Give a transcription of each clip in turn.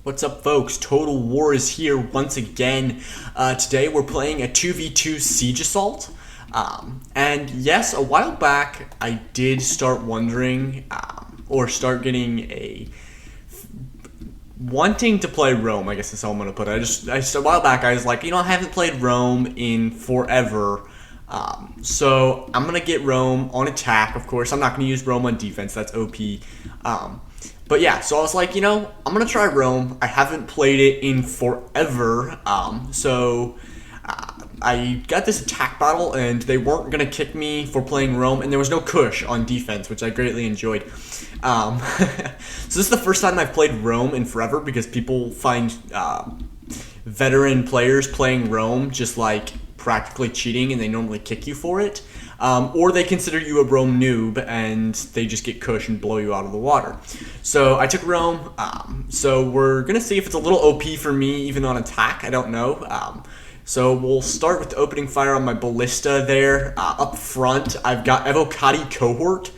What's up, folks? Total War is here once again. Today we're playing a 2v2 Siege Assault. And yes, a while back I did start wondering, or start getting wanting to play Rome, I guess that's how I'm going to put it. A while back I was like, I haven't played Rome in forever. So I'm going to get Rome on attack, of course. I'm not going to use Rome on defense, that's OP. But yeah, so I was like, I'm going to try Rome. I haven't played it in forever. I got this attack battle, and they weren't going to kick me for playing Rome, and there was no Kush on defense, which I greatly enjoyed. So this is the first time I've played Rome in forever, because people find veteran players playing Rome just like practically cheating, and they normally kick you for it. Or they consider you a Rome noob, and they just get Kush and blow you out of the water. So I took Rome. So we're going to see if it's a little OP for me, even on attack. I don't know. So we'll start with the opening fire on my Ballista there. Up front, I've got Evocati Cohort.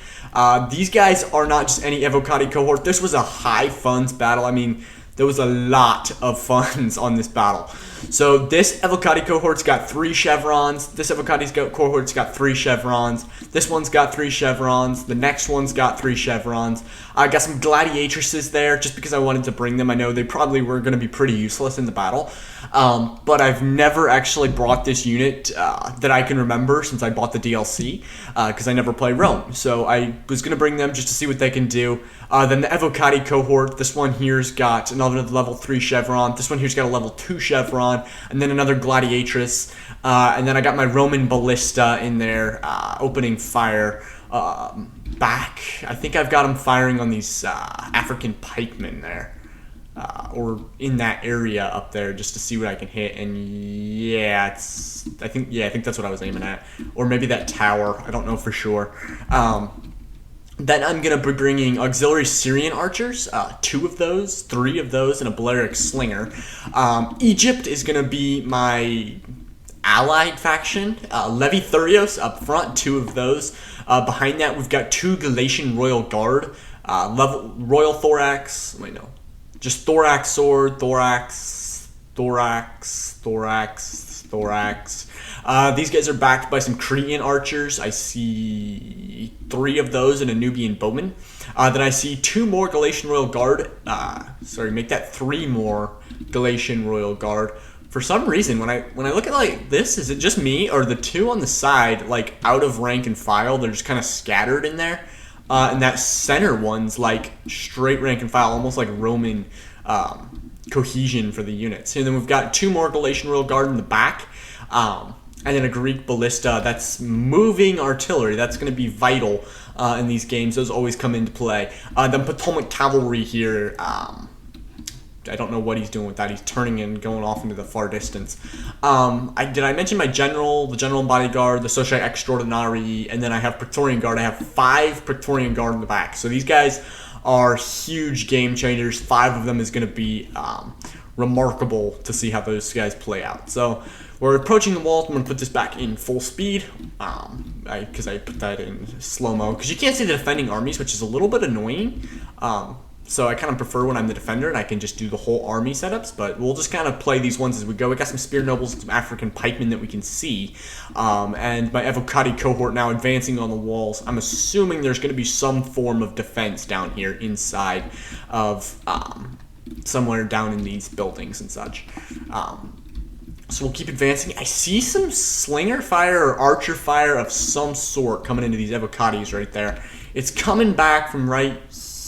These guys are not just any Evocati Cohort. This was a high funds battle. I mean, there was a lot of funds on this battle. So this Evocati cohort's got 3 chevrons. This Evocati cohort's got 3 chevrons. This one's got 3 chevrons. The next one's got 3 chevrons. I got some gladiatresses there just because I wanted to bring them. I know they probably were going to be pretty useless in the battle. But I've never actually brought this unit that I can remember since I bought the DLC because I never played Rome. So I was going to bring them just to see what they can do. Then the Evocati cohort, this one here's got another level 3 chevron. This one here's got a level 2 chevron. And then another gladiatress. And then I got my Roman Ballista in there opening fire back. I think I've got them firing on these African pikemen there. Or in that area up there just to see what I can hit. And yeah, I think that's what I was aiming at. Or maybe that tower. I don't know for sure. Then I'm going to be bringing auxiliary Syrian archers, 2 of those, 3 of those, and a Balearic slinger. Egypt is going to be my allied faction. Levi Thurios up front, 2 of those. Behind that, we've got 2 Galatian Royal Guard, Royal Thorax, just Thorax Sword, Thorax. These guys are backed by some Cretan archers. I see 3 of those and a Nubian bowman. Then I see 2 more Galatian Royal Guard. Make that 3 more Galatian Royal Guard. For some reason, when I look at like this, is it just me or the 2 on the side, like out of rank and file? They're just kind of scattered in there. And that center one's like straight rank and file, almost like Roman cohesion for the units. And then we've got 2 more Galatian Royal Guard in the back. And then a Greek ballista. That's moving artillery. That's going to be vital in these games. Those always come into play. Then Potomac cavalry here. I don't know what he's doing with that. He's turning and going off into the far distance. Did I mention my general, the general bodyguard, the Societe Extraordinary, and then I have Praetorian Guard. I have 5 Praetorian Guard in the back. So these guys are huge game changers. 5 of them is going to be remarkable to see how those guys play out. So we're approaching the wall. I'm going to put this back in full speed because I put that in slow-mo. Because you can't see the defending armies, which is a little bit annoying. So I kind of prefer when I'm the defender and I can just do the whole army setups. But we'll just kind of play these ones as we go. We got some spear nobles and some African pikemen that we can see. And my Evocati cohort now advancing on the walls. I'm assuming there's going to be some form of defense down here inside of somewhere down in these buildings and such. So we'll keep advancing. I see some slinger fire or archer fire of some sort coming into these Evocatis right there. It's coming back from right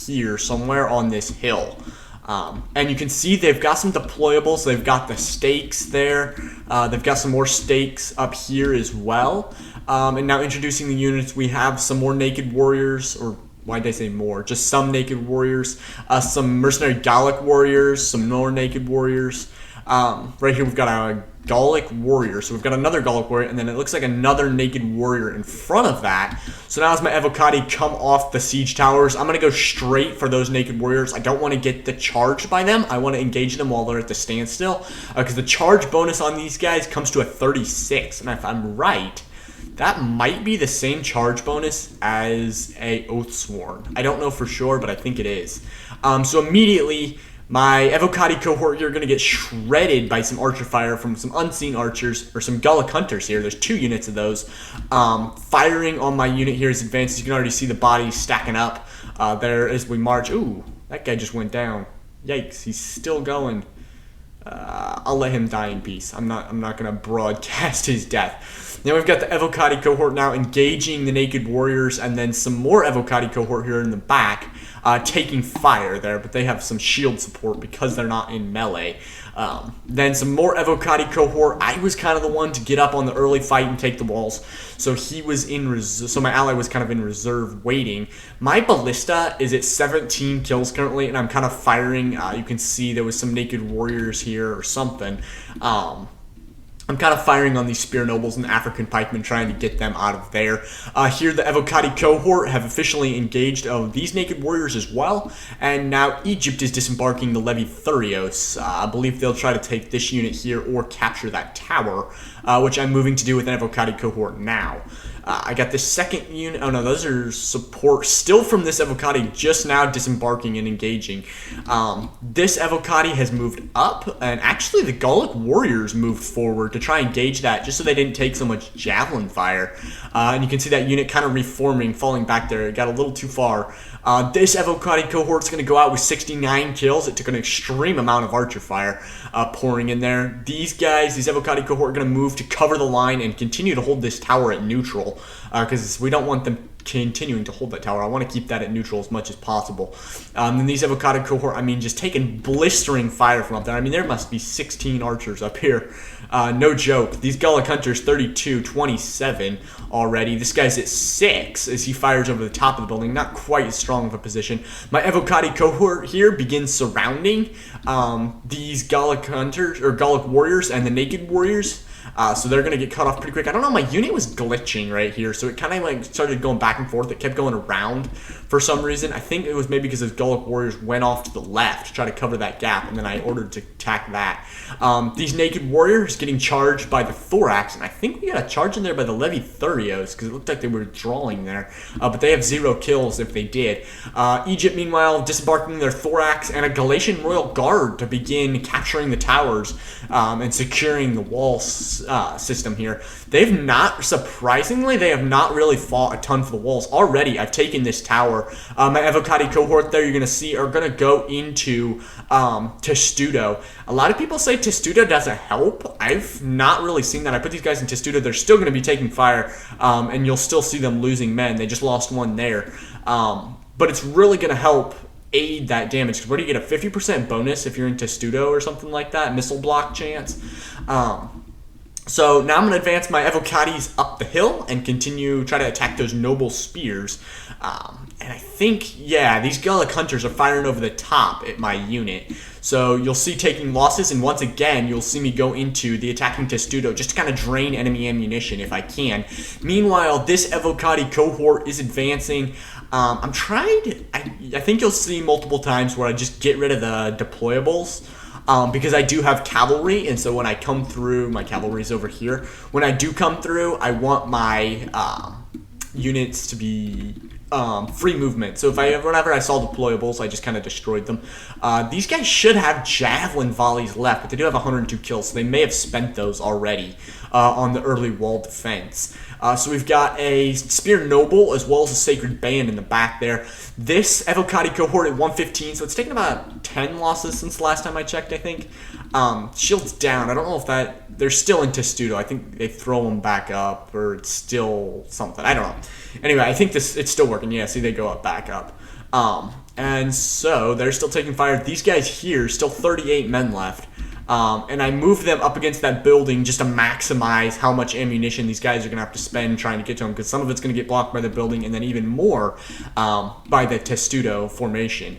here, somewhere on this hill. And you can see they've got some deployables. They've got the stakes there. They've got some more stakes up here as well. And now introducing the units, we have some more naked warriors, or why did I say more? Just some naked warriors. Some mercenary Gallic warriors, some more naked warriors. Right here we've got a Gallic warrior. So we've got another Gallic warrior, and then it looks like another naked warrior in front of that. So now as my Evocati come off the siege towers, I'm going to go straight for those naked warriors. I don't want to get the charge by them. I want to engage them while they're at the standstill. Because the charge bonus on these guys comes to a 36. And if I'm right, that might be the same charge bonus as a Oathsworn. I don't know for sure, but I think it is. So immediately My Evocati cohort here are going to get shredded by some archer fire from some unseen archers, or some Gullick Hunters here. There's 2 units of those. Firing on my unit here is advanced. You can already see the bodies stacking up there as we march. Ooh, that guy just went down. Yikes, he's still going. I'll let him die in peace. I'm not going to broadcast his death. Now we've got the Evocati cohort now engaging the Naked Warriors, and then some more Evocati cohort here in the back taking fire there, but they have some shield support because they're not in melee. Then some more Evocati cohort. I was kind of the one to get up on the early fight and take the walls, so he was in so my ally was kind of in reserve waiting. My ballista is at 17 kills currently, and I'm kind of firing. You can see there was some Naked Warriors here or something. I'm kind of firing on these Spear Nobles and the African Pikemen, trying to get them out of there. Here, the Evocati cohort have officially engaged these Naked Warriors as well, and now Egypt is disembarking the Levi Thurios. I believe they'll try to take this unit here or capture that tower, which I'm moving to do with an Evocati cohort now. I got this second unit. Oh no, those are support still from this Evocati, just now disembarking and engaging. This Evocati has moved up, and actually the Gullick Warriors moved forward to try and engage that, just so they didn't take so much javelin fire. And you can see that unit kind of reforming, falling back there. It got a little too far. This Evocati cohort's going to go out with 69 kills. It took an extreme amount of archer fire pouring in there. These guys, these Evocati cohort, are going to move to cover the line and continue to hold this tower at neutral, because we don't want them continuing to hold that tower. I want to keep that at neutral as much as possible. And these Evocati cohort, I mean, just taking blistering fire from up there. I mean, there must be 16 archers up here. No joke. These Gullick Hunters, 32, 27 already. This guy's at 6 as he fires over the top of the building. Not quite as strong of a position. My Evocati cohort here begins surrounding these Gullick Hunters, or Gullick Warriors, and the Naked Warriors. So they're going to get cut off pretty quick. I don't know, my unit was glitching right here, so it kind of like started going back and forth. It kept going around for some reason. I think it was maybe because those Gullick Warriors went off to the left to try to cover that gap, and then I ordered to attack that. These Naked Warriors getting charged by the Thorax, and I think we got a charge in there by the Levi Thurios, because it looked like they were drawing there, but they have 0 kills if they did. Egypt, meanwhile, disembarking their Thorax and a Galatian Royal Guard to begin capturing the towers and securing the walls system here. They've not, surprisingly, they have not really fought a ton for the walls. Already, I've taken this tower. My Evocati cohort there, you're going to see, are going to go into Testudo. A lot of people say Testudo doesn't help. I've not really seen that. I put these guys in Testudo. They're still going to be taking fire, and you'll still see them losing men. They just lost one there. But it's really going to help aid that damage, because where do you get a 50% bonus if you're in Testudo or something like that? Missile block chance. So now I'm going to advance my Evocatis up the hill and try to attack those noble spears. And I think, yeah, these Gullick Hunters are firing over the top at my unit. So you'll see taking losses, and once again, you'll see me go into the attacking Testudo just to kind of drain enemy ammunition if I can. Meanwhile, this Evocati cohort is advancing. I'm trying, I think you'll see multiple times where I just get rid of the deployables. Because I do have cavalry, and so when I come through, my cavalry's over here. When I do come through, I want my units to be free movement. So whenever I saw deployables, I just kind of destroyed them. These guys should have javelin volleys left, but they do have 102 kills, so they may have spent those already on the early wall defense. So we've got a Spear Noble as well as a Sacred Band in the back there. This Evocati cohort at 115, so it's taken about 10 losses since the last time I checked, I think. Shield's down. I don't know if they're still in Testudo. I think they throw them back up, or it's still something. I don't know. Anyway, I think it's still working. Yeah, see, they go back up. And so they're still taking fire. These guys here, still 38 men left. And I moved them up against that building just to maximize how much ammunition these guys are going to have to spend trying to get to them, because some of it's going to get blocked by the building, and then even more by the Testudo formation.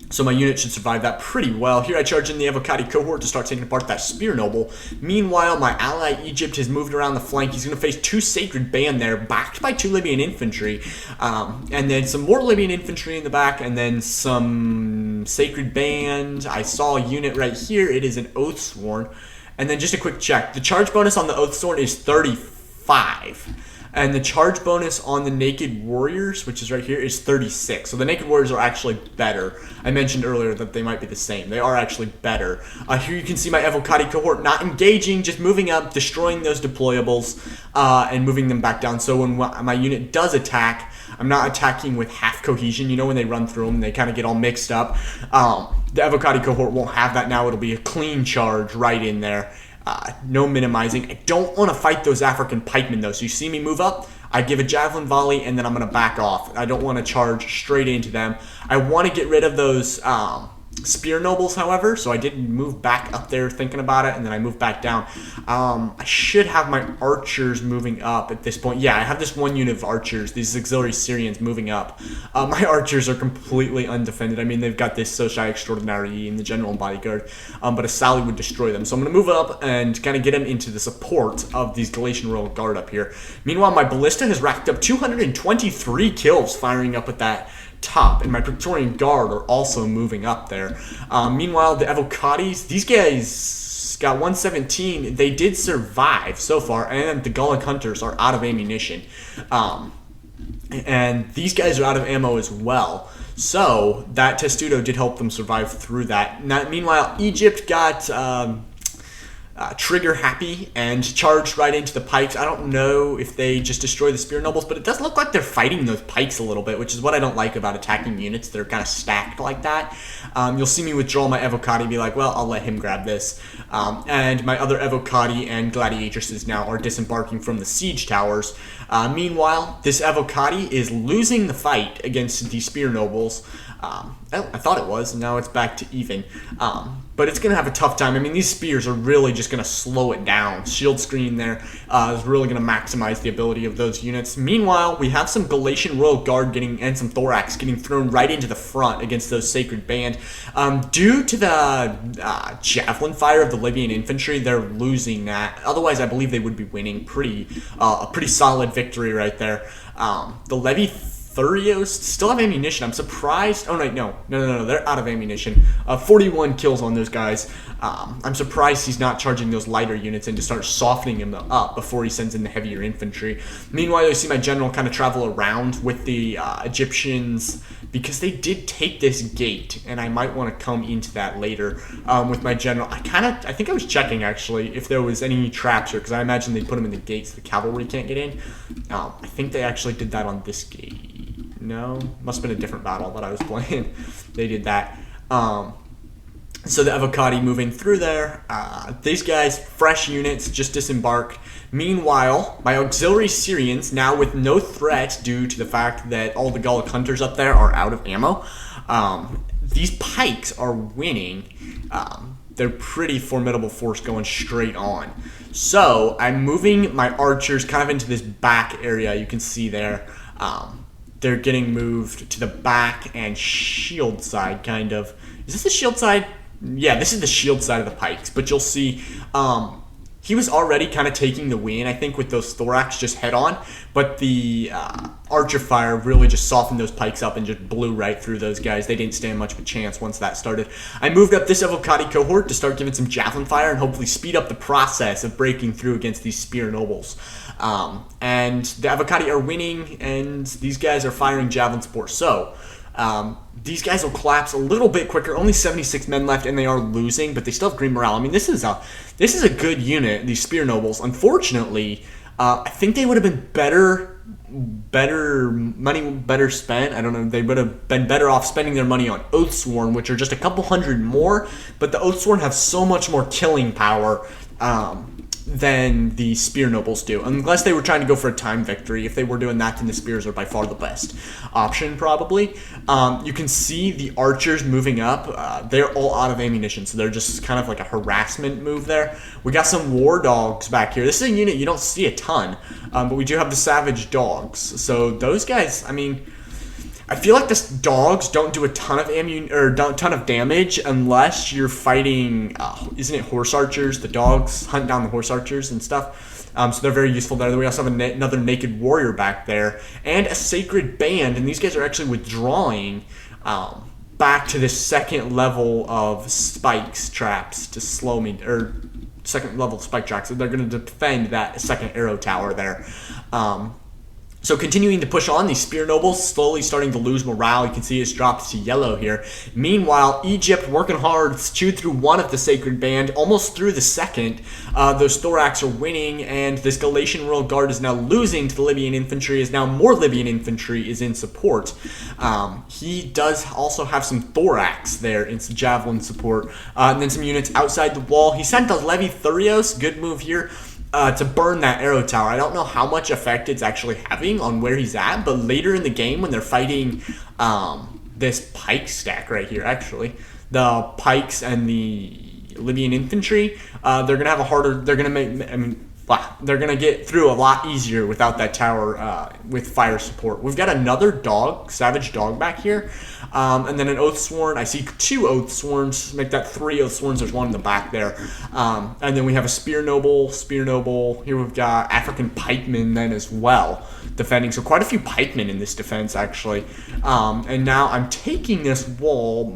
So my unit should survive that pretty well. Here I charge in the Evocati cohort to start taking apart that Spear Noble. Meanwhile, my ally Egypt has moved around the flank. He's going to face 2 Sacred Band there, backed by 2 Libyan infantry. And then some more Libyan infantry in the back, and then some Sacred Band. I saw a unit right here. It is an Oathsworn. And then just a quick check. The charge bonus on the Oathsworn is 35. And the charge bonus on the Naked Warriors, which is right here, is 36. So the Naked Warriors are actually better. I mentioned earlier that they might be the same. They are actually better. Here you can see my Evocati cohort not engaging, just moving up, destroying those deployables, and moving them back down. So when my unit does attack, I'm not attacking with half cohesion. You know, when they run through them, they kind of get all mixed up. The Evocati cohort won't have that now. It'll be a clean charge right in there. No minimizing. I don't want to fight those African pikemen, though. So you see me move up, I give a javelin volley, and then I'm going to back off. I don't want to charge straight into them. I want to get rid of those spear nobles, however, so I did move back up there thinking about it, and then I moved back down. I should have my archers moving up at this point. Yeah, I have this one unit of archers, these auxiliary Syrians moving up. My archers are completely undefended. I mean, they've got this Soshai Extraordinary and the General and Bodyguard, but a sally would destroy them. So I'm going to move up and kind of get them into the support of these Galatian Royal Guard up here. Meanwhile, my Ballista has racked up 223 kills firing up at that top, and my Praetorian Guard are also moving up there. Meanwhile, the Evocatis, these guys got 117. They did survive so far, and the Gallic Hunters are out of ammunition. And these guys are out of ammo as well. So that Testudo did help them survive through that. Now, meanwhile, Egypt got trigger happy and charged right into the pikes. I don't know if they just destroy the spear nobles, but it does look like they're fighting those pikes a little bit, which is what I don't like about attacking units that are kind of stacked like that. You'll see me withdraw my Evocati, be like, well, I'll let him grab this. And my other Evocati and Gladiatresses now are disembarking from the siege towers. Meanwhile, this Evocati is losing the fight against the spear nobles. I thought it was, and now it's back to even. But it's going to have a tough time. I mean, these spears are really just going to slow it down. Shield screen there is really going to maximize the ability of those units. Meanwhile, we have some Galatian Royal Guard and some Thorax getting thrown right into the front against those Sacred Band. Due to the javelin fire of the Libyan infantry, they're losing that. Otherwise, I believe they would be winning. A pretty solid victory right there. The Levy Thurios still have ammunition. I'm surprised. Oh, no. They're out of ammunition. 41 kills on those guys. I'm surprised he's not charging those lighter units in to start softening him up before he sends in the heavier infantry. Meanwhile, you see my general kind of travel around with the Egyptians because they did take this gate, and I might want to come into that later with my general. I think I was checking, actually, if there was any traps here, because I imagine they put them in the gates so the cavalry can't get in. I think they actually did that on this gate. No, must have been a different battle that I was playing. They did that. So the Evocati moving through there. These guys, fresh units, just disembarked. Meanwhile, my auxiliary Syrians, now with no threat due to the fact that all the Gallic Hunters up there are out of ammo. These pikes are winning. They're pretty formidable force going straight on. So I'm moving my archers kind of into this back area you can see there. They're getting moved to the back and shield side, kind of. Is this the shield side? Yeah, this is the shield side of the pikes. But you'll see he was already kind of taking the win, I think, with those Thorax just head on. But the archer fire really just softened those pikes up and just blew right through those guys. They didn't stand much of a chance once that started. I moved up this Evocati cohort to start giving some javelin fire and hopefully speed up the process of breaking through against these spear nobles. And the Evocati are winning, and these guys are firing javelin support. So these guys will collapse a little bit quicker. Only 76 men left, and they are losing, but they still have green morale. I mean, this is a good unit, these spear nobles. Unfortunately, I think they would have been better money, better spent. I don't know. They would have been better off spending their money on Oathsworn, which are just a couple hundred more. But the Oathsworn have so much more killing power than the spear nobles do, unless they were trying to go for a time victory. If they were doing that, then the spears are by far the best option, probably. You can see the archers moving up. They're all out of ammunition, so they're just kind of like a harassment move there. We got some war dogs back here. This is a unit you don't see a ton, but we do have the savage dogs. So those guys, I mean, I feel like the dogs don't do a ton of ton of damage unless you're fighting. Isn't it horse archers? The dogs hunt down the horse archers and stuff. So they're very useful there. Then we also have another naked warrior back there and a sacred band. And these guys are actually withdrawing back to this second level of spikes traps to slow me, or second level spike tracks. So they're going to defend that second arrow tower there. So continuing to push on, these Spear Nobles slowly starting to lose morale. You can see it's dropped to yellow here. Meanwhile, Egypt working hard, chewed through one of the Sacred Band, almost through the second. Those Thorax are winning, and this Galatian Royal Guard is now losing to the Libyan infantry, as now more Libyan infantry is in support. He does also have some Thorax there in some Javelin support, and then some units outside the wall. He sent a Levi Thurios, good move here. To burn that arrow tower. I don't know how much effect it's actually having on where he's at, but later in the game when they're fighting this pike stack right here, actually, the pikes and the Libyan infantry, they're going to have a harder, they're going to make, they're going to get through a lot easier without that tower with fire support. We've got another dog, Savage Dog back here, and then an Oathsworn. I see 2 Oathsworns, make that 3 Oathsworns. There's one in the back there. And then we have a Spear Noble. Here we've got African Pikemen then as well defending. So quite a few pikemen in this defense, actually. And now I'm taking this wall,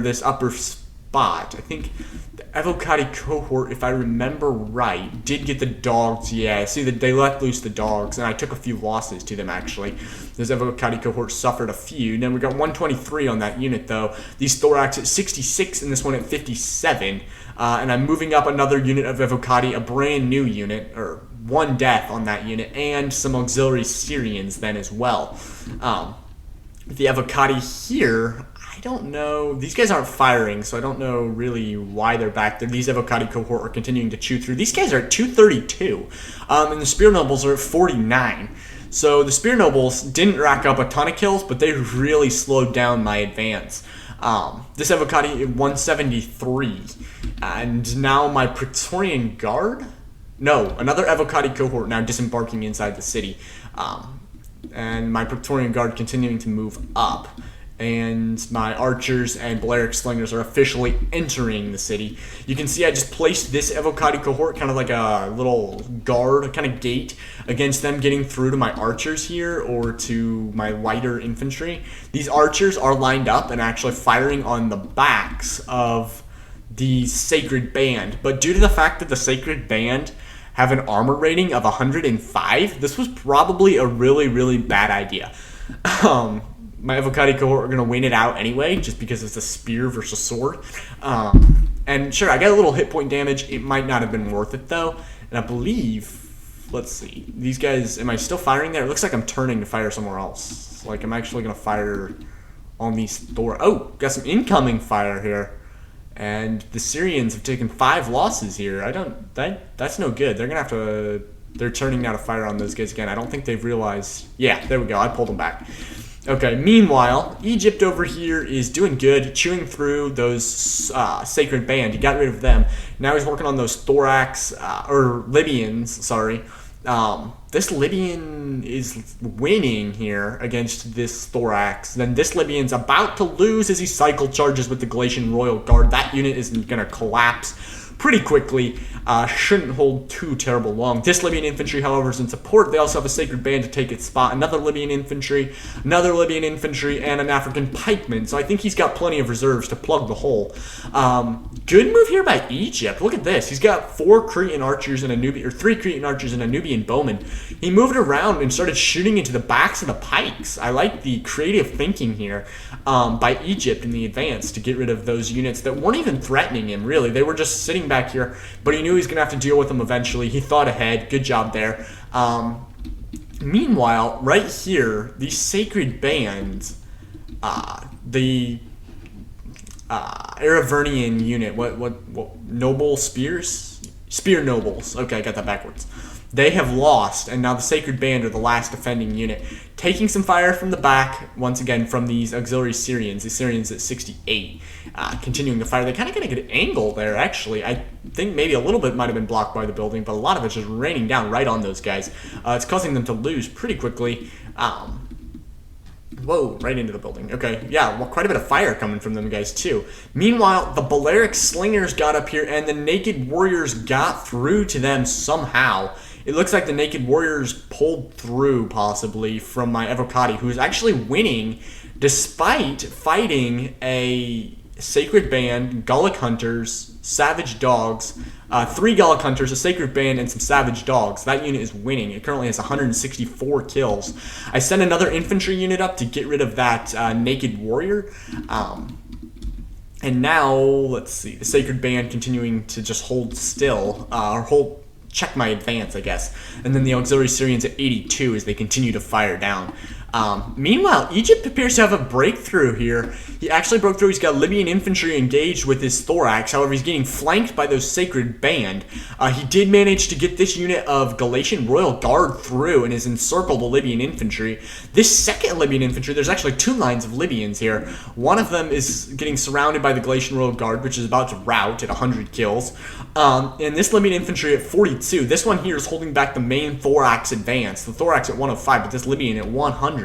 this upper spot. I think the Evocati cohort, if I remember right, did get the dogs. Yeah, I see that they let loose the dogs, and I took a few losses to them, actually. This Evocati cohort suffered a few. Then we got 123 on that unit, though. These Thorax at 66, and this one at 57. And I'm moving up another unit of Evocati, a brand new unit, or 1 death on that unit, and some auxiliary Syrians then as well. The Evocati here, I don't know. These guys aren't firing, so I don't know really why they're back there. These Evocati cohort are continuing to chew through. These guys are at 232, and the Spear Nobles are at 49. So the Spear Nobles didn't rack up a ton of kills, but they really slowed down my advance. This Evocati at 173, and now my Praetorian Guard? No, another Evocati cohort now disembarking inside the city. And my Praetorian Guard continuing to move up. And my archers and Balearic slingers are officially entering the city. You can see I just placed this Evocati cohort kind of like a little guard, kind of gate against them getting through to my archers here or to my lighter infantry. These archers are lined up and actually firing on the backs of the Sacred Band. But due to the fact that the Sacred Band have an armor rating of 105, this was probably a really, really bad idea. My Evocati cohort are going to win it out anyway, just because it's a spear versus sword. And sure, I got a little hit point damage. It might not have been worth it, though. And I believe, let's see, these guys, am I still firing there? It looks like I'm turning to fire somewhere else. Like, I'm actually going to fire on these Thor. Oh, got some incoming fire here. And the Syrians have taken 5 losses here. That's no good. They're going to have to, they're turning now to fire on those guys again. I don't think they've realized, yeah, there we go. I pulled them back. Okay, meanwhile, Egypt over here is doing good, chewing through those Sacred Band. He got rid of them. Now he's working on those Thorax, or Libyans, sorry. This Libyan is winning here against this Thorax. Then this Libyan's about to lose as he cycle charges with the Galatian Royal Guard. That unit is going to collapse pretty quickly. Shouldn't hold too terrible long. This Libyan infantry, however, is in support. They also have a Sacred Band to take its spot. Another Libyan infantry, and an African pikeman. So I think he's got plenty of reserves to plug the hole. Good move here by Egypt. Look at this. He's got 4 Cretan archers and a Nubian, or 3 Cretan archers and a Nubian bowman. He moved around and started shooting into the backs of the pikes. I like the creative thinking here by Egypt in the advance to get rid of those units that weren't even threatening him, really. They were just sitting back here, but he knew he was going to have to deal with them eventually. He thought ahead. Good job there. Meanwhile, right here, the Sacred Band, the Aravernian unit, what noble spears? Spear Nobles. Okay, I got that backwards. They have lost, and now the Sacred Band are the last defending unit. Taking some fire from the back, once again, from these auxiliary Syrians. The Syrians at 68. Continuing to fire. They kind of got a good angle there, actually. I think maybe a little bit might have been blocked by the building, but a lot of it's just raining down right on those guys. It's causing them to lose pretty quickly. Whoa, right into the building. Okay, yeah, well, quite a bit of fire coming from them guys, too. Meanwhile, the Balearic Slingers got up here, and the Naked Warriors got through to them somehow. It looks like the Naked Warriors pulled through, possibly, from my Evocati, who is actually winning despite fighting a Sacred Band, Gullick Hunters, Savage Dogs, 3 Gullick Hunters, a Sacred Band, and some Savage Dogs. That unit is winning. It currently has 164 kills. I sent another infantry unit up to get rid of that Naked Warrior. And now, let's see, the Sacred Band continuing to just hold still, or check my advance, I guess. And then the Auxiliary Syrians at 82 as they continue to fire down. Meanwhile, Egypt appears to have a breakthrough here. He actually broke through. He's got Libyan infantry engaged with his Thorax. However, he's getting flanked by those Sacred Band. He did manage to get this unit of Galatian Royal Guard through and has encircled the Libyan infantry. This second Libyan infantry, there's actually 2 lines of Libyans here. One of them is getting surrounded by the Galatian Royal Guard, which is about to rout at 100 kills. And this Libyan infantry at 42. This one here is holding back the main Thorax advance. The Thorax at 105, but this Libyan at 100.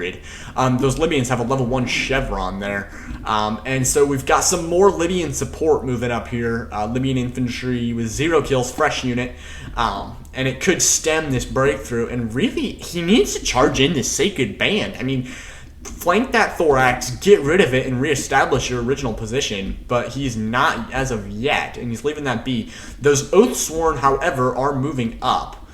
Those Libyans have a level 1 chevron there. And so we've got some more Libyan support moving up here. Libyan infantry with 0 kills, fresh unit. And it could stem this breakthrough. And really, he needs to charge in this Sacred Band. I mean, flank that Thorax, get rid of it, and reestablish your original position. But he's not as of yet, and he's leaving that be. Those Oathsworn, however, are moving up.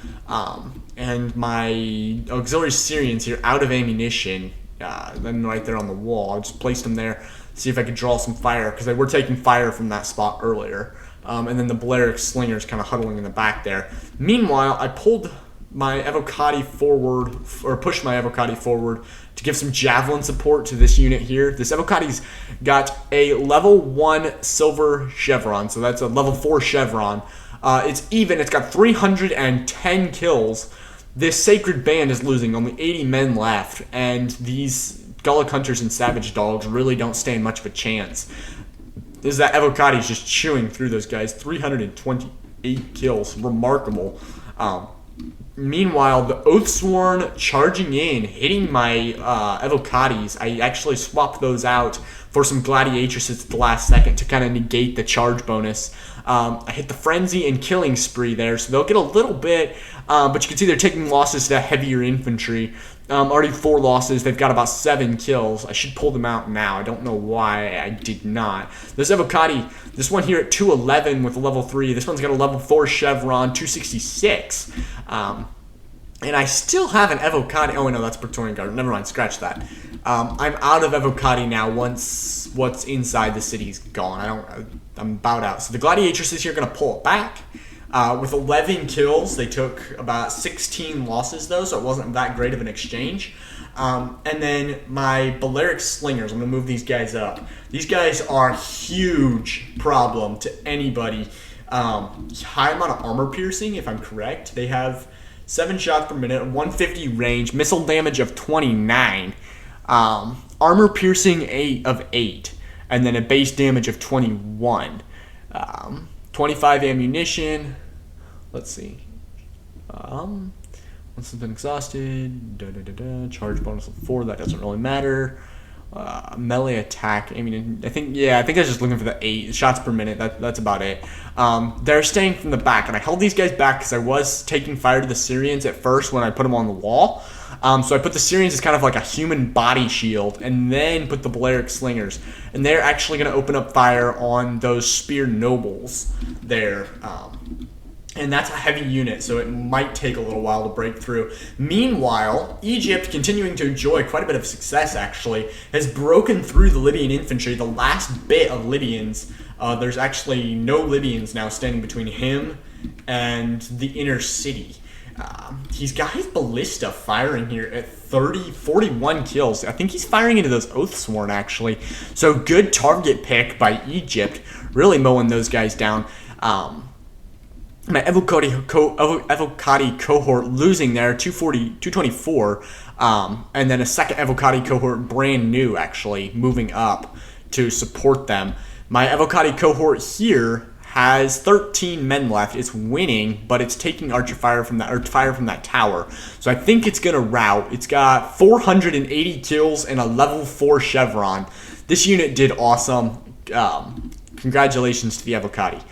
And my Auxiliary Syrians here out of ammunition. Then right there on the wall. I just placed them there. See if I could draw some fire, because they were taking fire from that spot earlier. And then the Balearic Slingers kind of huddling in the back there. Meanwhile, I pulled my Evocati forward, or pushed my Evocati forward to give some Javelin support to this unit here. This Evocati's got a level 1 silver chevron, so that's a level 4 chevron. It's even. It's got 310 kills. This Sacred Band is losing only 80 men left, and these Gullick Hunters and Savage Dogs really don't stand much of a chance. Is that Evocati's just chewing through those guys. 328 kills. Remarkable. Meanwhile, the Oathsworn charging in, hitting my Evocatis. I actually swapped those out for some Gladiatresses at the last second to kind of negate the charge bonus. I hit the Frenzy and Killing Spree there, so they'll get a little bit, but you can see they're taking losses to heavier infantry. Already 4 losses. They've got about 7 kills. I should pull them out now. I don't know why I did not. This Evocati, this one here at 211 with a level 3. This one's got a level 4 chevron, 266. And I still have an Evocati. Oh, no, that's Praetorian Guard. Never mind, scratch that. I'm out of Evocati now once what's inside the city's gone. I'm about out. So the Gladiatresses here are going to pull it back. With 11 kills, they took about 16 losses, though, so it wasn't that great of an exchange. And then my Balearic Slingers, I'm going to move these guys up. These guys are a huge problem to anybody. High amount of armor piercing, if I'm correct. They have 7 shots per minute, 150 range, missile damage of 29, armor piercing 8, and then a base damage of 21. 25 ammunition. Let's see. Once it's been exhausted, charge bonus of 4. That doesn't really matter. Melee attack. I mean, I think I was just looking for the 8 shots per minute. That's about it. They're staying from the back, and I held these guys back because I was taking fire to the Syrians at first when I put them on the wall. So I put the Syrians as kind of like a human body shield, and then put the Balearic Slingers, and they're actually going to open up fire on those Spear Nobles there. And that's a heavy unit, so it might take a little while to break through. Meanwhile, Egypt, continuing to enjoy quite a bit of success, actually, has broken through the Libyan infantry, the last bit of Libyans. There's actually no Libyans now standing between him and the inner city. He's got his Ballista firing here at 41 kills. I think he's firing into those Oathsworn, actually. So good target pick by Egypt, really mowing those guys down. My Evocati cohort losing there, 224, and then a second Evocati cohort, brand new actually, moving up to support them. My Evocati cohort here has 13 men left. It's winning, but it's taking archer fire from that tower. So I think it's gonna rout. It's got 480 kills and a level 4 chevron. This unit did awesome. Congratulations to the Evocati.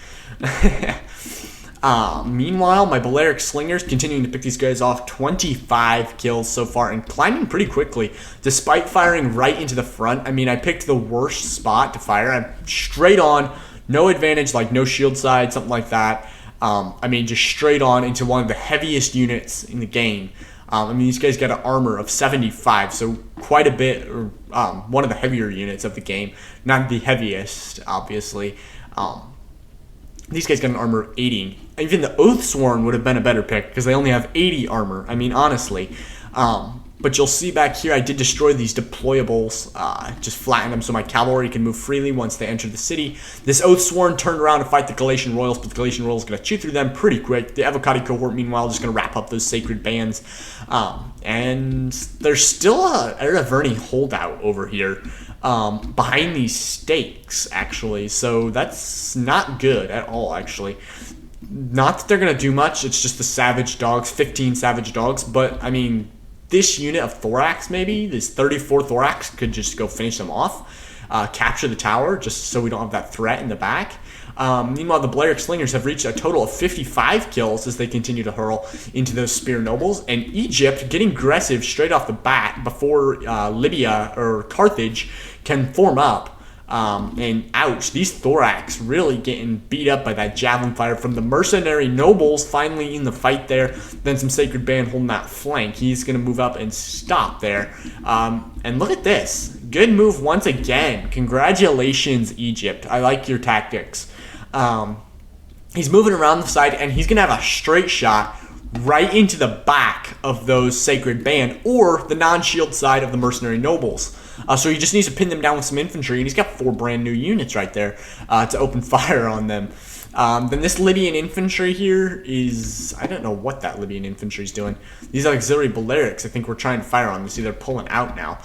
Meanwhile, my Balearic Slingers continuing to pick these guys off. 25 kills so far and climbing pretty quickly, despite firing right into the front. I mean, I picked the worst spot to fire. I'm straight on, no advantage, like no shield side, something like that. I mean, just straight on into one of the heaviest units in the game. I mean, these guys got an armor of 75, so quite a bit, or one of the heavier units of the game. Not the heaviest, obviously. These guys got an armor of 80. Even the Oathsworn would have been a better pick because they only have 80 armor. I mean, honestly. But you'll see back here, I did destroy these deployables, just flatten them so my cavalry can move freely once they enter the city. This Oathsworn turned around to fight the Galatian Royals, but the Galatian Royals going to chew through them pretty quick. The Evocati cohort, meanwhile, just going to wrap up those sacred bands. And there's still a Era Verni holdout over here behind these stakes, actually. So that's not good at all, actually. Not that they're going to do much. It's just the Savage Dogs, 15 Savage Dogs. But, I mean, this unit of Thorax, maybe, this 34 Thorax, could just go finish them off, capture the tower, just so we don't have that threat in the back. Meanwhile, the Balearic Slingers have reached a total of 55 kills as they continue to hurl into those Spear Nobles. And Egypt getting aggressive straight off the bat before Libya or Carthage can form up. And ouch, these Thorax really getting beat up by that javelin fire from the Mercenary Nobles finally in the fight there. Then some Sacred Band holding that flank. He's going to move up and stop there. And look at this. Good move once again. Congratulations, Egypt. I like your tactics. He's moving around the side, and he's going to have a straight shot right into the back of those Sacred Band or the non-shield side of the Mercenary Nobles. So he just needs to pin them down with some infantry, and he's got 4 brand new units right there to open fire on them. Then this Libyan infantry here is, I don't know what that Libyan infantry is doing. These auxiliary Balearics, I think we're trying to fire on. You see they're pulling out now.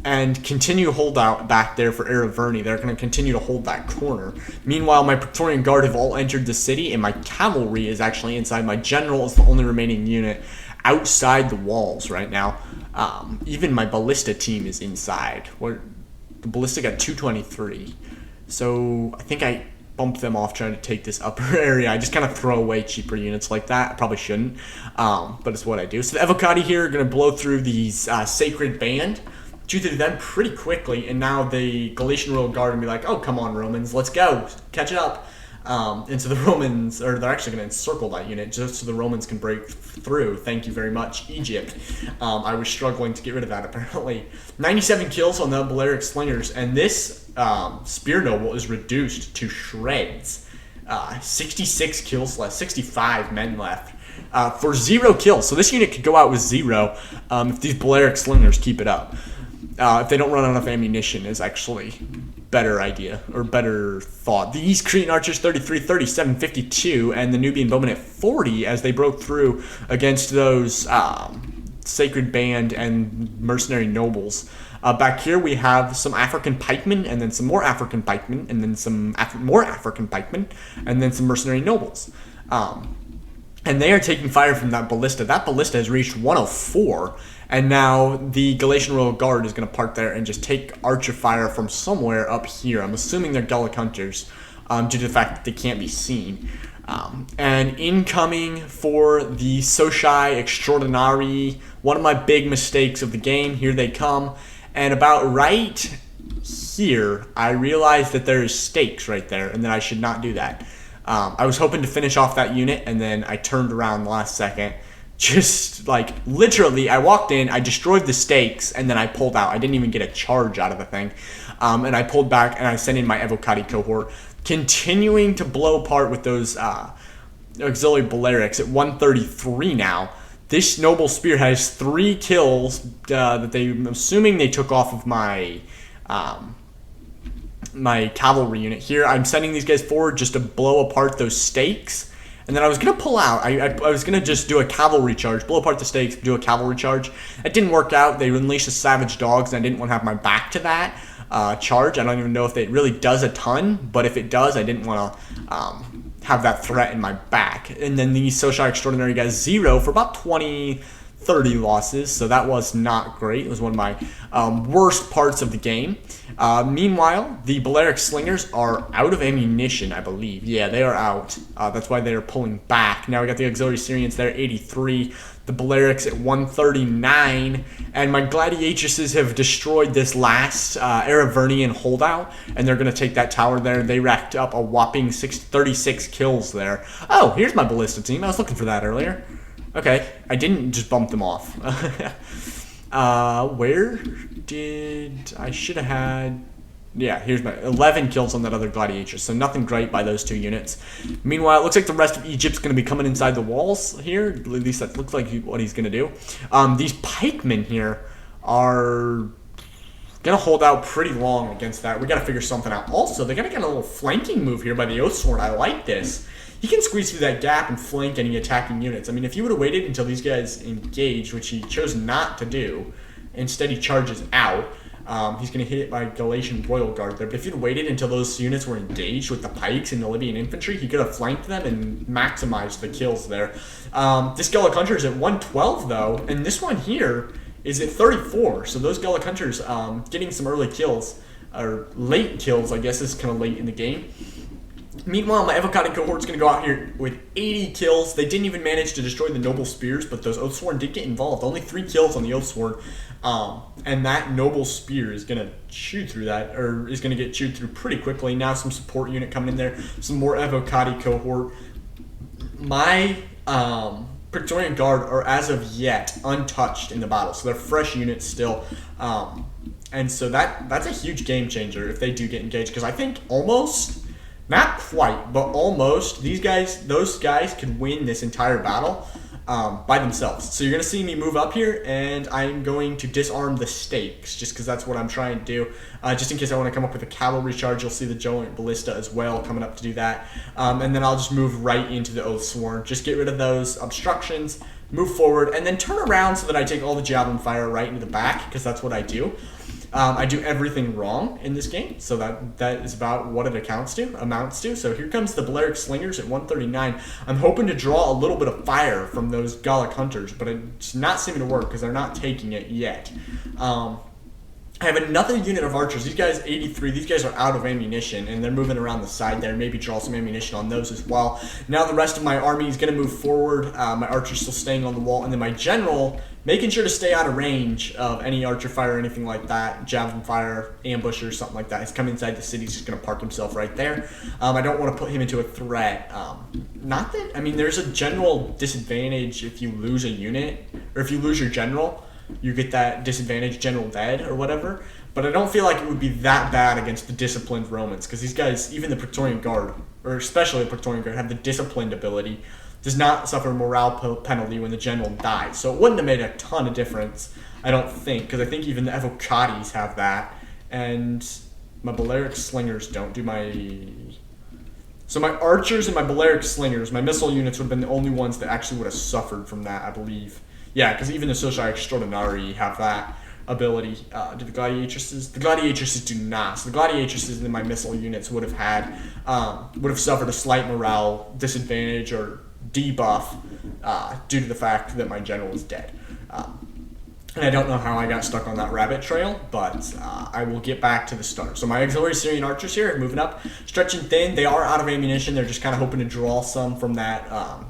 And continue hold out back there for Era Verni. They're going to continue to hold that corner. Meanwhile, my Praetorian Guard have all entered the city, and my cavalry is actually inside. My general is the only remaining unit outside the walls right now. Even my ballista team is inside. The ballista got 223. So I think I bumped them off trying to take this upper area. I just kind of throw away cheaper units like that. I probably shouldn't, but it's what I do. So the Evocati here are going to blow through these Sacred Band, chew through them pretty quickly, and now the Galatian Royal Guard will be like, oh, come on, Romans, let's go, catch up. And so the Romans, or they're actually going to encircle that unit just so the Romans can break through. Thank you very much, Egypt. I was struggling to get rid of that, apparently. 97 kills on the Balearic Slingers, and this Spear Noble is reduced to shreds. 66 kills left, 65 men left for 0 kills. So this unit could go out with 0 if these Balearic Slingers keep it up. If they don't run out of ammunition is actually better idea or better thought. The East Cretan Archers 33, 37, 52, and the Nubian Bowmen at 40 as they broke through against those Sacred Band and Mercenary Nobles. Back here we have some African pikemen, and then some more African pikemen, and then some more African pikemen, and then some Mercenary Nobles. And they are taking fire from that ballista. That ballista has reached 104, and now the Galatian Royal Guard is going to park there and just take archer fire from somewhere up here. I'm assuming they're Gallic Hunters, due to the fact that they can't be seen. And incoming for the Socii Extraordinari, one of my big mistakes of the game. Here they come. And about right here, I realized that there is stakes right there, and that I should not do that. I was hoping to finish off that unit, and then I turned around the last second. Just, like, literally, I walked in, I destroyed the stakes, and then I pulled out. I didn't even get a charge out of the thing. And I pulled back, and I sent in my Evocati cohort, continuing to blow apart with those auxiliary Balearics at 133 now. This Noble Spear has 3 kills that I'm assuming they took off of my my cavalry unit here. I'm sending these guys forward just to blow apart those stakes. And then I was going to pull out. I was going to just do a cavalry charge, blow apart the stakes, do a cavalry charge. It didn't work out. They unleashed the Savage Dogs, and I didn't want to have my back to that charge. I don't even know if it really does a ton, but if it does, I didn't want to have that threat in my back. And then the Socii Extraordinary guys 0 for about 20, 30 losses, so that was not great. It was one of my worst parts of the game. Meanwhile, the Balearic Slingers are out of ammunition, I believe. Yeah, they are out. That's why they are pulling back. Now we got the Auxiliary Syrians there, 83. The Balearics at 139. And my Gladiatresses have destroyed this last Aravernian holdout, and they're going to take that tower there. They racked up a whopping 36 kills there. Oh, here's my Ballista team. I was looking for that earlier. Okay, I didn't just bump them off. Where did... I should have had... Yeah, here's my 11 kills on that other Gladiatrix, so nothing great by those two units. Meanwhile, it looks like the rest of Egypt's going to be coming inside the walls here. At least that looks like what he's going to do. These pikemen here are going to hold out pretty long against that. We got to figure something out. Also, they got to get a little flanking move here by the Oathsworn. I like this. He can squeeze through that gap and flank any attacking units. I mean, if he would have waited until these guys engaged, which he chose not to do, instead he charges out, he's going to hit by Galatian Royal Guard there. But if he'd waited until those units were engaged with the pikes and the Libyan infantry, he could have flanked them and maximized the kills there. This Gallic Hunter is at 112, though, and this one here is at 34. So those Gallic Hunters getting some early kills, or late kills, I guess is kind of late in the game. Meanwhile, my Evocati cohort's going to go out here with 80 kills. They didn't even manage to destroy the Noble Spears, but those Oathsworn did get involved. Only 3 kills on the Oathsworn. And that Noble Spear is going to chew through that, or is going to get chewed through pretty quickly. Now some support unit coming in there. Some more Evocati cohort. My Praetorian Guard are, as of yet, untouched in the battle. So they're fresh units still. And so that's a huge game changer if they do get engaged. Because I think almost... Not quite, but almost. Those guys could win this entire battle by themselves. So you're going to see me move up here, and I'm going to disarm the stakes, just because that's what I'm trying to do. Just in case I want to come up with a cavalry charge, you'll see the Joint Ballista as well coming up to do that. And then I'll just move right into the Oathsworn. Just get rid of those obstructions, move forward, and then turn around so that I take all the Javelin Fire right into the back, because that's what I do. I do everything wrong in this game, so that is about what it amounts to. So here comes the Balearic Slingers at 139. I'm hoping to draw a little bit of fire from those Gallic Hunters, but it's not seeming to work because they're not taking it yet. I have another unit of archers. These guys, 83, these guys are out of ammunition, and they're moving around the side there. Maybe draw some ammunition on those as well. Now the rest of my army is going to move forward. My archer's still staying on the wall, and then my general, making sure to stay out of range of any archer fire or anything like that, javelin fire, ambush, or something like that. He's coming inside the city. He's just going to park himself right there. I don't want to put him into a threat. Not that, I mean, there's a general disadvantage if you lose a unit, or if you lose your general. You get that disadvantage, general dead or whatever, but I don't feel like it would be that bad against the disciplined Romans, because these guys, even the Praetorian Guard, or especially the Praetorian Guard, have the disciplined ability, does not suffer a morale penalty when the general dies, so it wouldn't have made a ton of difference, I don't think, because I think even the Evocatis have that, and my Balearic Slingers don't. So my archers and my Balearic Slingers, my missile units would have been the only ones that actually would have suffered from that, I believe. Yeah, because even the Socii Extraordinari have that ability. Do the Gladiatresses? The Gladiatresses do not. So the Gladiatresses in my missile units would have suffered a slight morale disadvantage or debuff due to the fact that my general is dead. And I don't know how I got stuck on that rabbit trail, but I will get back to the start. So my Auxiliary Syrian archers here are moving up, stretching thin. They are out of ammunition. They're just kind of hoping to draw some from that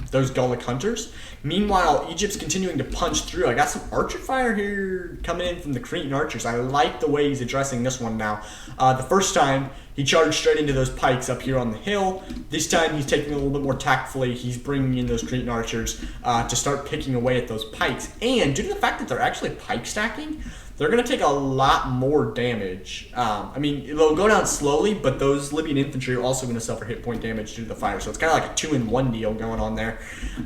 those Gallic Hunters. Meanwhile, Egypt's continuing to punch through. I got some archer fire here coming in from the Cretan archers. I like the way he's addressing this one now. The first time, he charged straight into those pikes up here on the hill. This time, he's taking it a little bit more tactfully. He's bringing in those Cretan archers to start picking away at those pikes. And due to the fact that they're actually pike stacking, they're going to take a lot more damage. I mean, they'll go down slowly, but those Libyan infantry are also going to suffer hit point damage due to the fire. So it's kind of like a 2-in-1 deal going on there.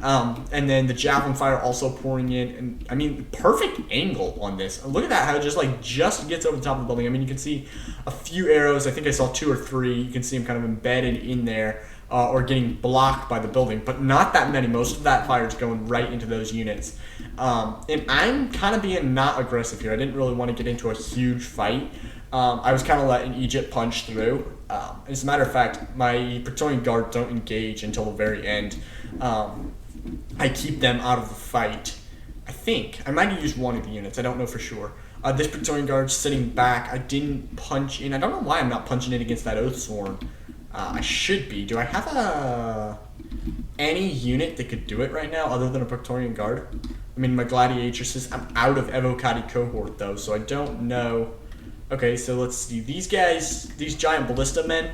And then the javelin fire also pouring in. And I mean, perfect angle on this. Look at that, how it just gets over the top of the building. I mean, you can see a few arrows. I think I saw 2 or 3. You can see them kind of embedded in there. Or getting blocked by the building, but not that many. Most of that fire is going right into those units. And I'm kind of being not aggressive here. I didn't really want to get into a huge fight. I was kind of letting Egypt punch through. As a matter of fact, my Praetorian Guard don't engage until the very end. I keep them out of the fight I think. I might have used one of the units. I don't know for sure. This Praetorian Guard's sitting back. I didn't punch in. I don't know why I'm not punching in against that Oathsworn. I should be. Do I have any unit that could do it right now other than a Praetorian Guard? I mean, my Gladiatresses. I'm out of Evocati Cohort, though, so I don't know. Okay, so let's see. These guys, these giant ballista men,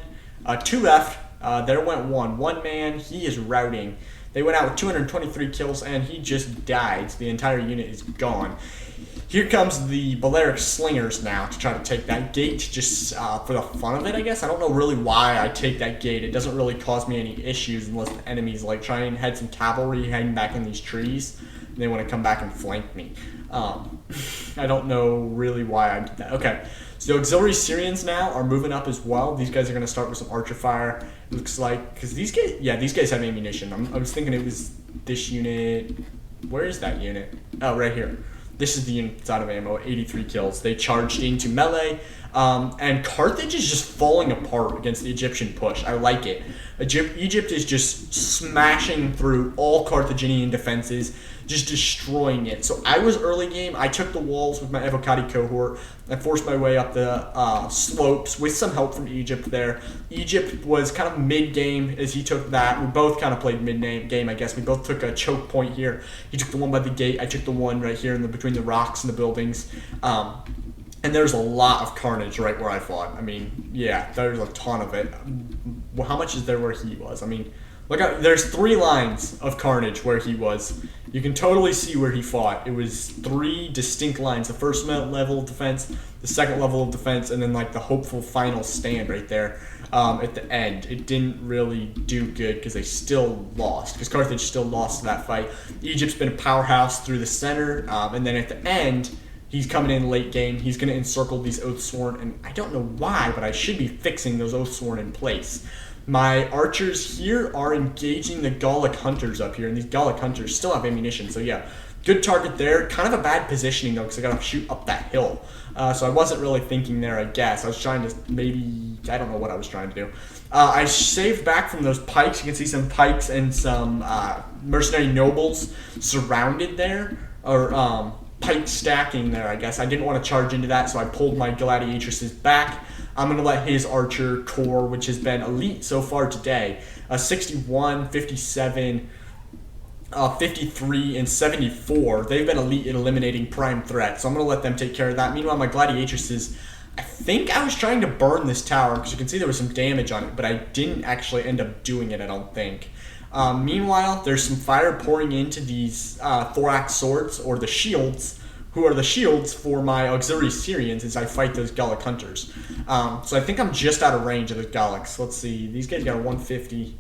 2 left. There went 1. 1 man, he is routing. They went out with 223 kills, and he just died. The entire unit is gone. Here comes the Balearic Slingers now to try to take that gate, just for the fun of it, I guess. I don't know really why I take that gate. It doesn't really cause me any issues unless the enemies like try and head some cavalry hiding back in these trees. And they want to come back and flank me. I don't know really why I did that. Okay, so Auxiliary Syrians now are moving up as well. These guys are going to start with some archer fire. It looks like, because these guys, yeah, these guys have ammunition. I was thinking it was this unit. Where is that unit? Oh, right here. This is the unit that's out of ammo, 83 kills. They charged into melee, and Carthage is just falling apart against the Egyptian push. I like it. Egypt is just smashing through all Carthaginian defenses, just destroying it. So I was early game. I took the walls with my Evocati Cohort. I forced my way up the slopes with some help from Egypt there. Egypt was kind of mid-game as he took that. We both kind of played mid-game, I guess. We both took a choke point here. He took the one by the gate. I took the one right here between the rocks and the buildings. And there's a lot of carnage right where I fought. I mean, yeah, there's a ton of it. Well, how much is there where he was? I mean, look out, there's 3 lines of carnage where he was. You can totally see where he fought. It was 3 distinct lines. The first level of defense, the second level of defense, and then like the hopeful final stand right there at the end. It didn't really do good because they still lost. Because Carthage still lost that fight. Egypt's been a powerhouse through the center. And then at the end, he's coming in late game. He's going to encircle these Oathsworn. And I don't know why, but I should be fixing those Oathsworn in place. My archers here are engaging the Gallic Hunters up here, and these Gallic Hunters still have ammunition, so yeah, good target there. Kind of a bad positioning, though, because I got to shoot up that hill. So I wasn't really thinking there, I guess. I was trying to maybe, I don't know what I was trying to do. I saved back from those pikes. You can see some pikes and some mercenary nobles surrounded there, or pike stacking there, I guess. I didn't want to charge into that, so I pulled my Gladiatresses back. I'm going to let his archer corps, which has been elite so far today, 61, 57, 53, and 74. They've been elite in eliminating prime threats, so I'm going to let them take care of that. Meanwhile, my Gladiatresses, I think I was trying to burn this tower, because you can see there was some damage on it, but I didn't actually end up doing it, I don't think. Meanwhile, there's some fire pouring into these thorax swords, or the shields, who are the shields for my auxiliary Syrians as I fight those Gallic Hunters. So I think I'm just out of range of the Gallics. Let's see. These guys got a 150.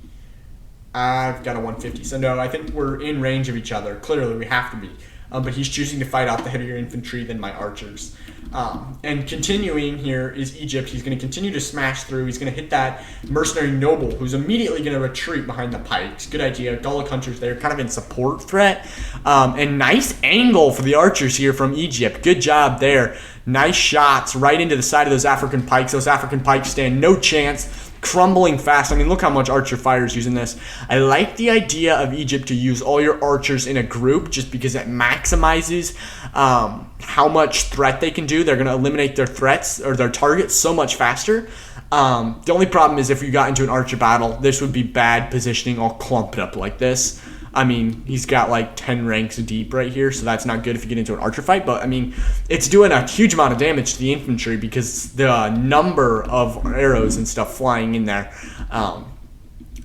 I've got a 150. So no, I think we're in range of each other. Clearly, we have to be. But he's choosing to fight off the heavier infantry than my archers. And continuing here is Egypt. He's going to continue to smash through. He's going to hit that mercenary noble, who's immediately going to retreat behind the pikes. Good idea. Gallic Hunters there, kind of in support threat. And nice angle for the archers here from Egypt. Good job there. Nice shots right into the side of those African pikes. Those African pikes stand no chance. Crumbling fast. I mean, look how much archer fire is using this. I like the idea of Egypt to use all your archers in a group just because it maximizes how much threat they can do. They're going to eliminate their threats or their targets so much faster. The only problem is if you got into an archer battle, this would be bad positioning all clumped up like this. I mean, he's got like 10 ranks deep right here, so that's not good if you get into an archer fight. But, I mean, it's doing a huge amount of damage to the infantry because the number of arrows and stuff flying in there. And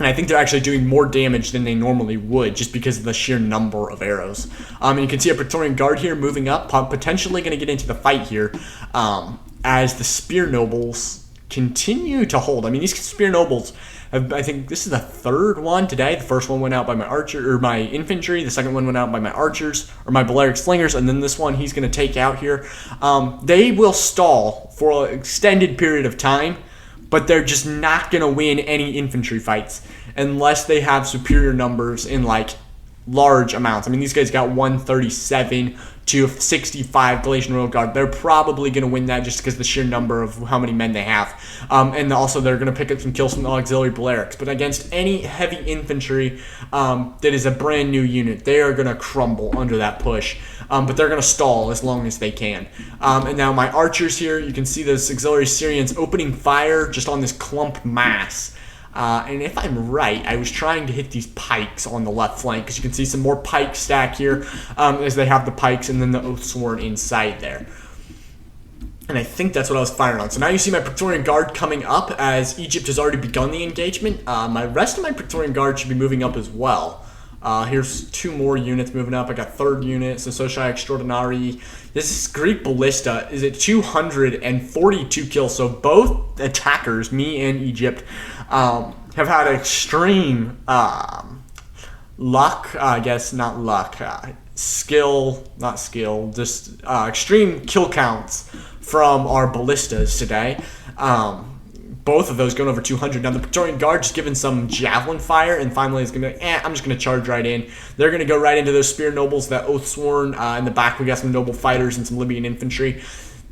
I think they're actually doing more damage than they normally would just because of the sheer number of arrows. And you can see a Praetorian Guard here moving up, potentially going to get into the fight here as the Spear Nobles continue to hold. I mean, these Spear Nobles, I think this is the 3rd one today. The first one went out by my archer or my infantry. The second one went out by my archers or my Balearic Slingers, and then this one he's going to take out here. They will stall for an extended period of time, but they're just not going to win any infantry fights unless they have superior numbers in like large amounts. I mean, these guys got 137 to 65 Galatian Royal Guard. They're probably going to win that just because of the sheer number of how many men they have. And also they're going to pick up some kills from the auxiliary Balearics. But against any heavy infantry that is a brand new unit, they are going to crumble under that push. but they're going to stall as long as they can. And now my archers here, you can see those auxiliary Syrians opening fire just on this clump mass. And if I'm right, I was trying to hit these pikes on the left flank, because you can see some more pike stack here as they have the pikes and then the Oathsworn inside there. And I think that's what I was firing on. So now you see my Praetorian Guard coming up as Egypt has already begun the engagement. My rest of my Praetorian Guard should be moving up as well. Here's 2 more units moving up. I got 3rd unit, so Socii Extraordinari. This Greek Ballista is at 242 kills. So both attackers, me and Egypt, have had extreme luck. I guess not luck. Just extreme kill counts from our ballistas today. Both of those going over 200. Now the Praetorian Guard just given some javelin fire, and finally is going to be like, I'm just going to charge right in. They're going to go right into those spear nobles, that Oathsworn. In the back we got some noble fighters and some Libyan infantry.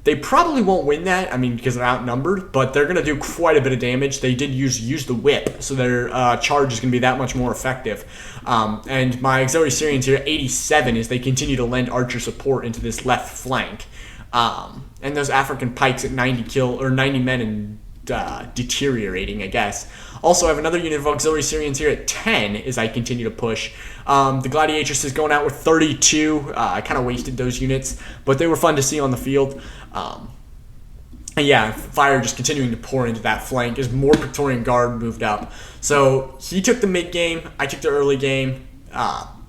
They probably won't win that, I mean, because they're outnumbered, but they're going to do quite a bit of damage. They did use the whip, so their charge is going to be that much more effective. And my auxiliary Syrians here at 87 as they continue to lend archer support into this left flank. And those African pikes at 90 men and deteriorating, I guess. Also, I have another unit of auxiliary Syrians here at 10 as I continue to push. The Gladiatrix is going out with 32. I kind of wasted those units, but they were fun to see on the field. And yeah, fire just continuing to pour into that flank as more Praetorian Guard moved up. So he took the mid game, I took the early game.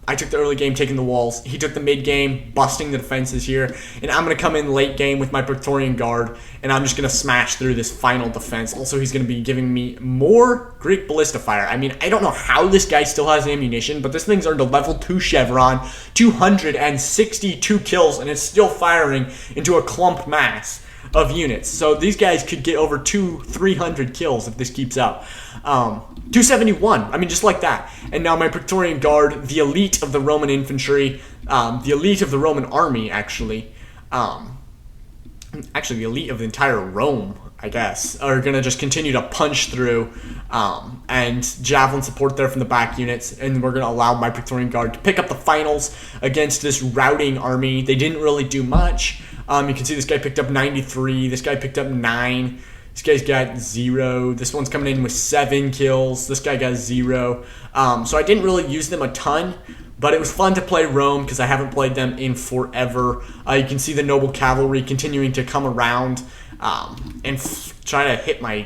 I took the early game taking the walls. He took the mid game, busting the defenses here. And I'm going to come in late game with my Praetorian Guard, and I'm just going to smash through this final defense. Also, he's going to be giving me more Greek Ballista fire. I mean, I don't know how this guy still has ammunition, but this thing's earned a level 2 chevron, 262 kills, and it's still firing into a clump mass of units. So these guys could get over 300 kills if this keeps up. 271, I mean, just like that. And now my Praetorian Guard, the elite of the Roman infantry, the elite of the Roman army, actually the elite of the entire Rome, I guess, are going to just continue to punch through, and javelin support there from the back units, and we're going to allow my Praetorian Guard to pick up the finals against this routing army. They didn't really do much. You can see this guy picked up 93, this guy picked up 9, this guy's got 0, this one's coming in with 7 kills, this guy got 0. So I didn't really use them a ton, but it was fun to play Rome because I haven't played them in forever. You can see the noble cavalry continuing to come around and try to hit my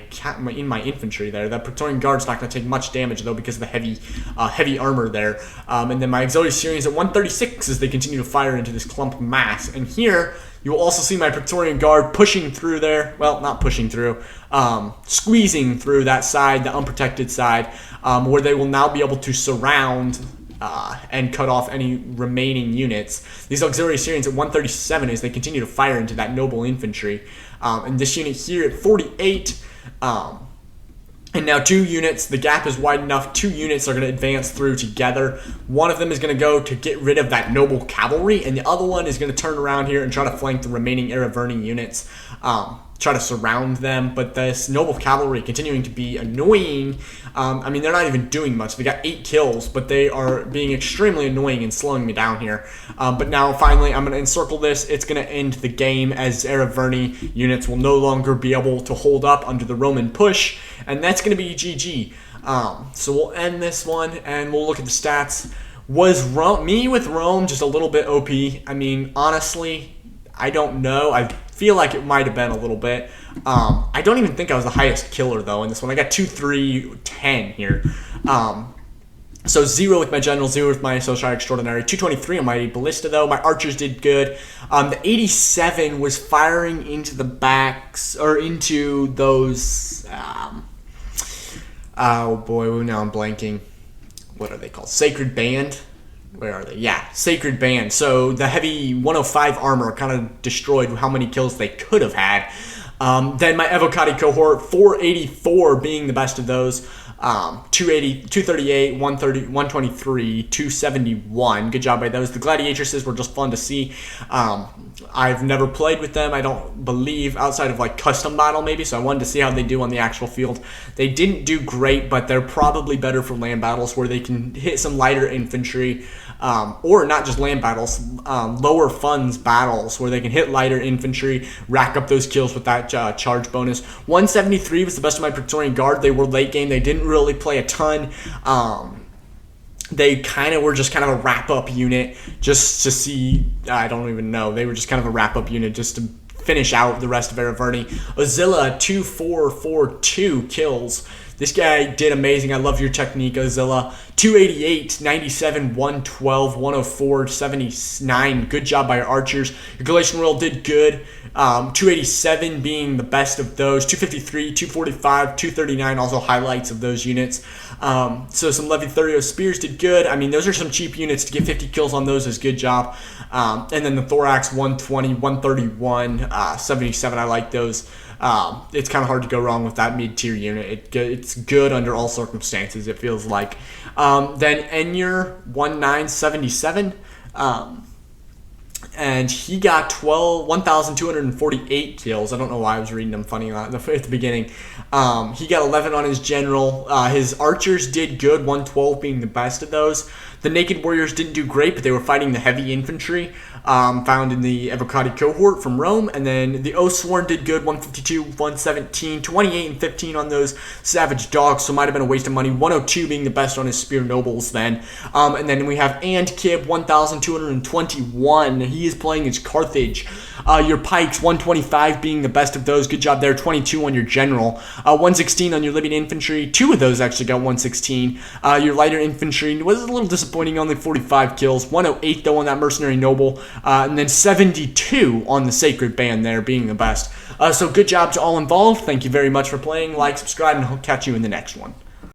infantry there. That Praetorian Guard's not going to take much damage though because of the heavy armor there. And then my auxiliary Syrians at 136 as they continue to fire into this clump mass. And here you will also see my Praetorian Guard pushing through there. Well, not pushing through, squeezing through that side, the unprotected side, where they will now be able to surround and cut off any remaining units. These auxiliary Syrians at 137 as they continue to fire into that noble infantry. And this unit here at 48. And now 2 units, the gap is wide enough, 2 units are going to advance through together. One of them is going to go to get rid of that noble cavalry, and the other one is going to turn around here and try to flank the remaining Arverni units, try to surround them. But this noble cavalry continuing to be annoying. I mean, they're not even doing much. They got 8 kills, but they are being extremely annoying and slowing me down here. But now, finally, I'm going to encircle this. It's going to end the game as Arverni units will no longer be able to hold up under the Roman push, and that's going to be GG. So we'll end this one, and we'll look at the stats. Was me with Rome just a little bit OP? I mean, honestly, I don't know. I feel like it might have been a little bit. I don't even think I was the highest killer, though, in this one. I got 2, 3, 10 here. So 0 with my general, 0 with my Socii Extraordinary, 223 on my ballista, though. My archers did good. The 87 was firing into the backs, or into those... oh boy, now I'm blanking. What are they called? Sacred Band? Where are they? Yeah, Sacred Band. So the heavy 105 armor kind of destroyed how many kills they could have had. Then my Evocati cohort, 484 being the best of those. 280, 238, 130, 123, 271. Good job by those. The Gladiatresses were just fun to see. I've never played with them, I don't believe, outside of like custom battle maybe, so I wanted to see how they do on the actual field. They didn't do great, but they're probably better for land battles where they can hit some lighter infantry, or not just land battles, lower funds battles where they can hit lighter infantry, rack up those kills with that charge bonus. 173 was the best of my Praetorian Guard. They were late game. They didn't really play a ton. They kind of were just kind of a wrap-up unit just to see, I don't even know. They were just kind of a wrap-up unit just to finish out the rest of Araverni. Ozilla, 2442 kills. This guy did amazing. I love your technique, Ozilla. 288, 97, 112, 104, 79. Good job by your archers. Your Galatian Royal did good. 287 being the best of those. 253, 245, 239, also highlights of those units. So some Levithurio Spears did good. I mean, those are some cheap units. To get 50 kills on those is good job. And then the Thorax, 120, 131, 77. I like those. It's kind of hard to go wrong with that mid-tier unit. It's good under all circumstances, it feels like. Then Enyer, 1977. And he got 1,248 kills. I don't know why I was reading them funny at the beginning. He got 11 on his general. His archers did good, 112 being the best of those. The Naked Warriors didn't do great, but they were fighting the heavy infantry found in the Evocati cohort from Rome. And then the Oathsworn did good, 152, 117, 28, and 15 on those Savage Dogs, so might have been a waste of money. 102 being the best on his Spear Nobles then. And then we have Andkib, 1,221. He is playing as Carthage. Your Pikes, 125 being the best of those. Good job there. 22 on your General. 116 on your Libyan Infantry. 2 of those actually got 116. Your Lighter Infantry was a little disappointing, only 45 kills. 108 though on that Mercenary Noble. And then 72 on the Sacred Band there being the best. So good job to all involved. Thank you very much for playing. Like, subscribe, and I'll catch you in the next one.